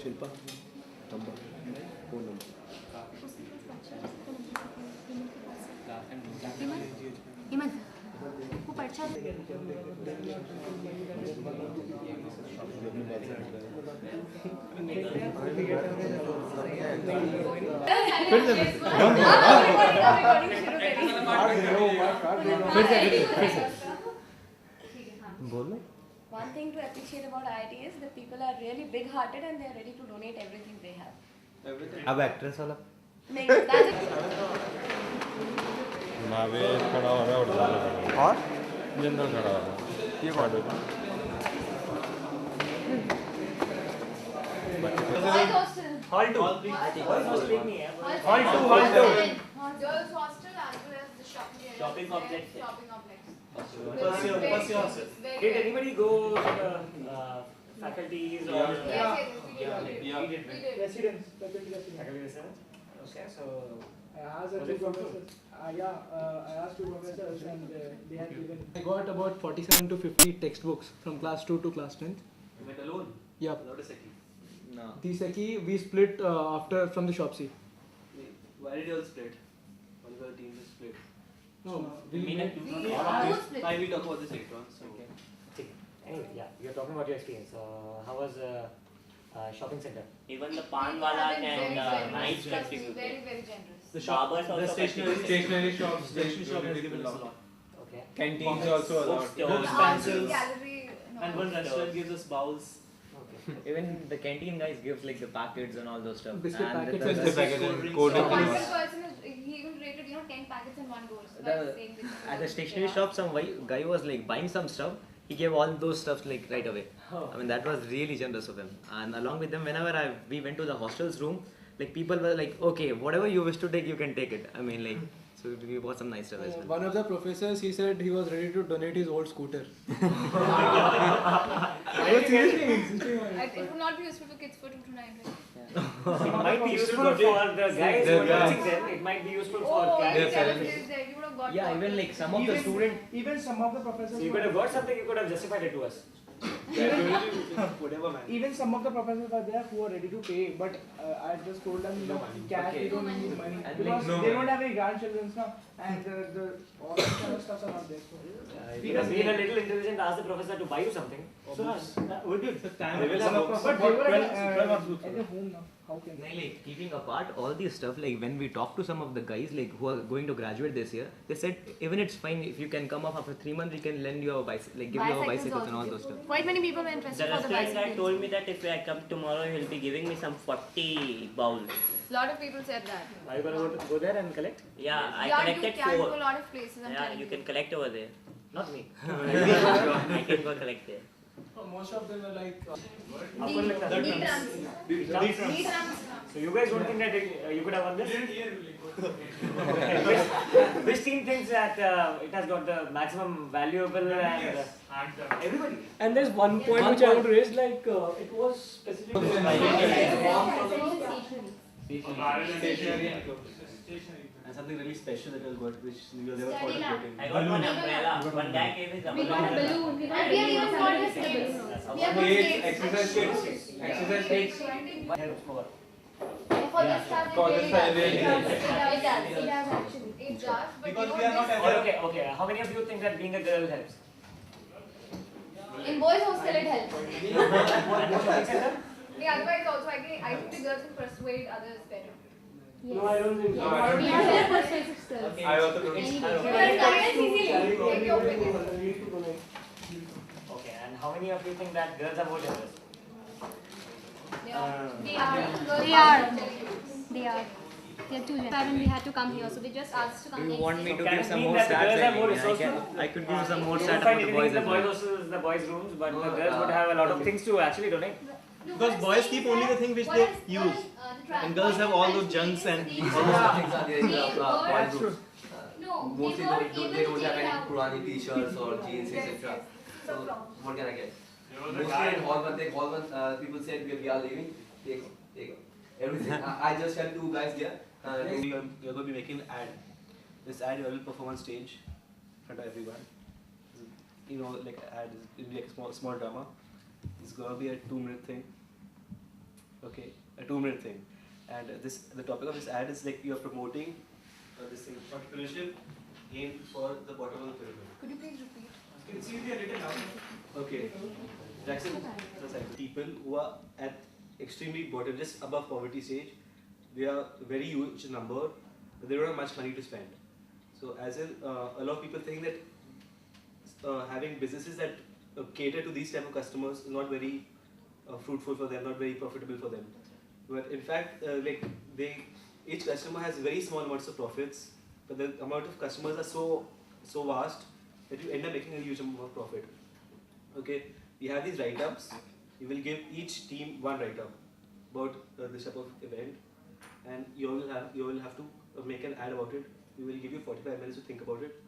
Shilpa number phone number इमन वो पर्चा बोलो. One thing to appreciate about IIT is that people are really big-hearted and they are ready to donate everything they have. अब actress वाला नहीं, that's it. नावे खड़ा हो रहा है और और जनरल खड़ा हो रहा है ये कौन है? Boys hostel. Hall 2. Boys hostel नहीं है. Hall 2. Girls hostel as well as the shopping complex. Shopping complex. First year. Did anybody go to the faculties or? Yes. We did. Residence, faculty residence. Faculty residence? Okay, so I asked Was two it fruitful? professors. I asked two professors and they had given. I got about 47 to 50 textbooks from class 2 to class 10th. you went alone? Yeah. Without a second? No. The Seki we split after from the Shopsy. Why did you all split? Why did the team split? No, We mean it. Why we talk about this later on? So. Okay. Anyway, yeah, you're talking about your experience. How was shopping center? Even the pan wala and nice dressing. Very generous. The barbers also stationery shops has given us a lot. Okay. canteens also a lot. Books, pencils. Gallery. No. And one restaurant gives us bowls. Okay. Even the canteen guys gives like the packets and all those stuff. Biscuit And packets. Biscuit packets and cold So drinks. one person is he even rated 10 packets in one go. So that's saying that At the stationery shop, some guy was like buying some stuff. He gave all those stuff like right away. Oh. I mean that was really generous of him. And along with them, whenever we went to the hostel's room, like people were like, okay, whatever you wish to take, you can take it. I mean like, so we bought some nice stuff as well. One of the professors he said he was ready to donate his old scooter. it would not be useful for kids for 2 to 9. Right? It might be useful for the guys who are teaching them. It might be useful for Oh, class. if there was kids there, you would have got. Yeah, even like some of the students. Even some of the professors. So you could have got something. You could have justified it to us. Whatever man. Even some of the professors were there who were ready to pay, but I just told them no cash. Okay. We don't need money And because like, no they don't have any grandchildren now, and the all this kind of stuff are not there. So. You could have been a little intelligent. Ask the professor to buy you something. So We did. but they were at the home now. How can they? Like keeping apart all these stuff, like when we talked to some of the guys like who are going to graduate this year, they said even it's fine if you can come up after 3 months, we can lend you a bicycle, like give you a bicycles and all those stuff. Quite many people were interested The for the restaurant guy bicycles. told me that if I come tomorrow, he'll be giving me some 40 bowls. Lot of people said that. Are you gonna go there and collect? Yeah, I Yeah, collected you can go 4. a lot of places. I'm Yeah, telling you can collect over there. Not me. I can go collect there. Most of them were like. So you guys don't think that you could have won this? Which team thinks that it has got the maximum valuable and everybody? And there's one point which I would raise, like it was specifically. And something really special that was got, which you never thought of getting. I got one umbrella. One guy gave his We umbrella. got a balloon. We got even got the skates. We have got skates. Exercise kits. Exercise kits. Helps more. For this class, For it this really class, it really does. does. It does. It does actually. It does. But Because you we know, are not this- aware. Okay. How many of you think that being a girl helps? in boys' hostel, it helps. Shopping center? Yeah, otherwise also, I think the girls can persuade others better. No, I don't think so. No, I don't We think have so. their persuasive skills. I also don't. You can convince easily. Take your opinion. Okay, and how many of you think that girls are more generous? Yeah. They are. They are too generous. Parents, we had to come here, so they just asked to come Do you next want me year. to Can give it some mean more that the stats? girls are more I resourceful? could give you some more You stats won't find about the anything boys in the as boys' well. hostels, the boys' rooms, but the girls would have a lot of things to actually donate. Because boys keep only the thing which they use. And girls have all those junks and No, Mostly they don't have any Purani t-shirts or jeans, etc. So what can I get? Mostly in hall one, people said we are leaving. Take everything. I just had 2 guys there. you're going to be making an ad. This ad you will perform on stage in front of everyone. You know, like ad, it'll be like a small drama. It's going to be a 2-minute thing. Okay, a 2-minute thing. And the topic of this ad is like you are promoting this thing, entrepreneurship aimed for the bottom of the pyramid. Could you please repeat? It's easier written down. Okay. Jackson, people who are at extremely bottom, just above poverty stage, they are very huge number, but they don't have much money to spend. So as in, a lot of people think that having businesses that cater to these type of customers is not very fruitful for them, not very profitable for them. But in fact, each customer has very small amounts of profits, but the amount of customers are so vast that you end up making a huge amount of profit. Okay, we have these write-ups. You will give each team one write-up about this type of event, and you will have to make an ad about it. We will give you 45 minutes to think about it.